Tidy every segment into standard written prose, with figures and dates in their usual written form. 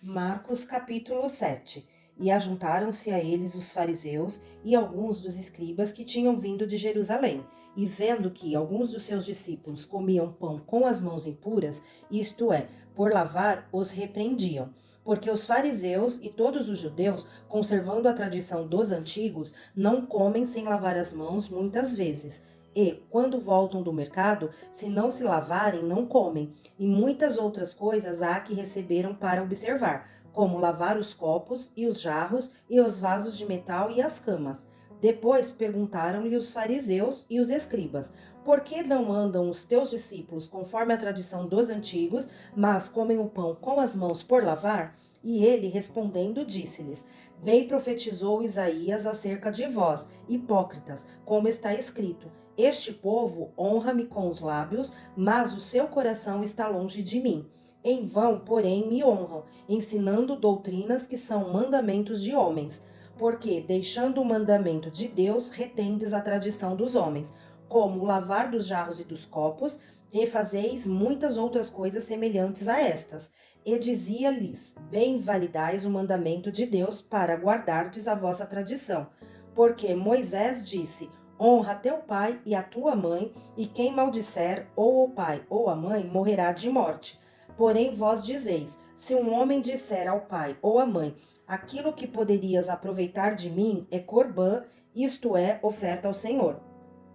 Marcos capítulo 7. E ajuntaram-se a eles os fariseus e alguns dos escribas que tinham vindo de Jerusalém, e vendo que alguns dos seus discípulos comiam pão com as mãos impuras, isto é, por lavar, os repreendiam. Porque os fariseus e todos os judeus, conservando a tradição dos antigos, não comem sem lavar as mãos muitas vezes. E, quando voltam do mercado, se não se lavarem, não comem. E muitas outras coisas há que receberam para observar, como lavar os copos e os jarros e os vasos de metal e as camas. Depois perguntaram-lhe os fariseus e os escribas: por que não andam os teus discípulos conforme a tradição dos antigos, mas comem o pão com as mãos por lavar? E ele, respondendo, disse-lhes: bem profetizou Isaías acerca de vós, hipócritas, como está escrito: este povo honra-me com os lábios, mas o seu coração está longe de mim. Em vão, porém, me honram, ensinando doutrinas que são mandamentos de homens. Porque, deixando o mandamento de Deus, retendes a tradição dos homens, como o lavar dos jarros e dos copos, e fazeis muitas outras coisas semelhantes a estas. E dizia-lhes: bem validais o mandamento de Deus para guardardes a vossa tradição. Porque Moisés disse: honra teu pai e a tua mãe, e quem maldisser ou o pai ou a mãe morrerá de morte. Porém vós dizeis: se um homem disser ao pai ou à mãe: aquilo que poderias aproveitar de mim é corbã, isto é, oferta ao Senhor.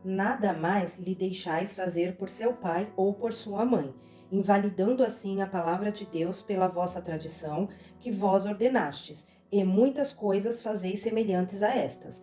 Nada mais lhe deixais fazer por seu pai ou por sua mãe, invalidando assim a palavra de Deus pela vossa tradição, que vós ordenastes, e muitas coisas fazeis semelhantes a estas.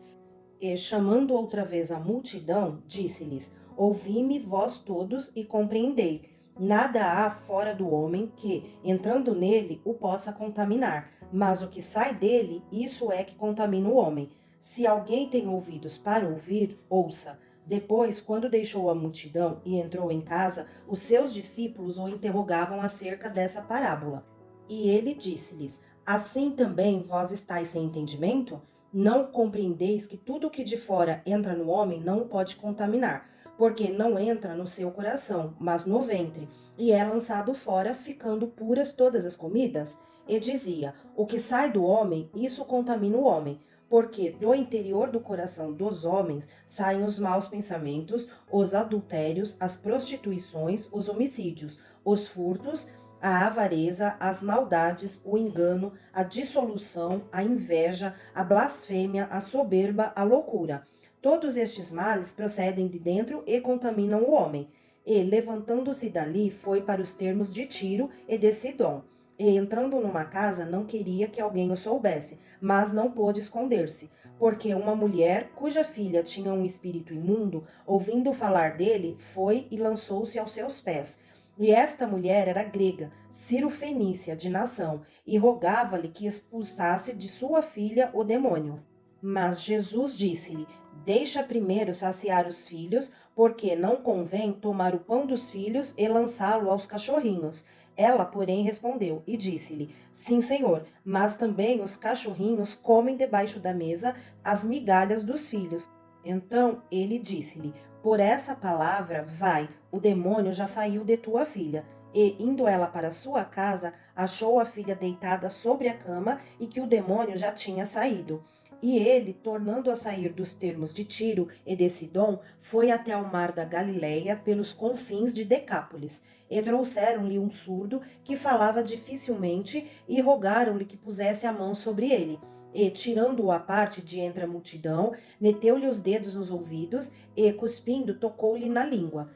E, chamando outra vez a multidão, disse-lhes: ouvi-me vós todos e compreendei. Nada há fora do homem que, entrando nele, o possa contaminar, mas o que sai dele, isso é que contamina o homem. Se alguém tem ouvidos para ouvir, ouça. Depois, quando deixou a multidão e entrou em casa, os seus discípulos o interrogavam acerca dessa parábola. E ele disse-lhes: assim também vós estáis sem entendimento? Não compreendeis que tudo o que de fora entra no homem não o pode contaminar, porque não entra no seu coração, mas no ventre, e é lançado fora, ficando puras todas as comidas? E dizia: o que sai do homem, isso contamina o homem, porque do interior do coração dos homens saem os maus pensamentos, os adultérios, as prostituições, os homicídios, os furtos, a avareza, as maldades, o engano, a dissolução, a inveja, a blasfêmia, a soberba, a loucura. Todos estes males procedem de dentro e contaminam o homem. E, levantando-se dali, foi para os termos de Tiro e de Sidom. E, entrando numa casa, não queria que alguém o soubesse, mas não pôde esconder-se, porque uma mulher, cuja filha tinha um espírito imundo, ouvindo falar dele, foi e lançou-se aos seus pés. E esta mulher era grega, Cirofenícia de nação, e rogava-lhe que expulsasse de sua filha o demônio. Mas Jesus disse-lhe: deixa primeiro saciar os filhos, porque não convém tomar o pão dos filhos e lançá-lo aos cachorrinhos. Ela, porém, respondeu e disse-lhe: sim, Senhor, mas também os cachorrinhos comem debaixo da mesa as migalhas dos filhos. Então ele disse-lhe: por essa palavra, vai, o demônio já saiu de tua filha. E, indo ela para sua casa, achou a filha deitada sobre a cama e que o demônio já tinha saído. E ele, tornando a sair dos termos de Tiro e de Sidom, foi até ao mar da Galileia, pelos confins de Decápolis. E trouxeram-lhe um surdo que falava dificilmente e rogaram-lhe que pusesse a mão sobre ele. E, tirando-o à parte de entre a multidão, meteu-lhe os dedos nos ouvidos e, cuspindo, tocou-lhe na língua.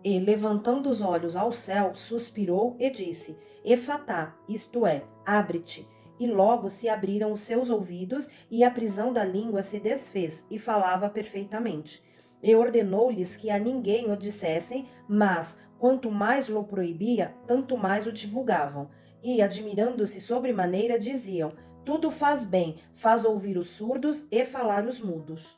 E, levantando os olhos ao céu, suspirou e disse: Efatá, isto é, abre-te. E logo se abriram os seus ouvidos, e a prisão da língua se desfez, e falava perfeitamente. E ordenou-lhes que a ninguém o dissessem, mas, quanto mais o proibia, tanto mais o divulgavam. E, admirando-se sobremaneira, diziam: tudo faz bem, faz ouvir os surdos e falar os mudos.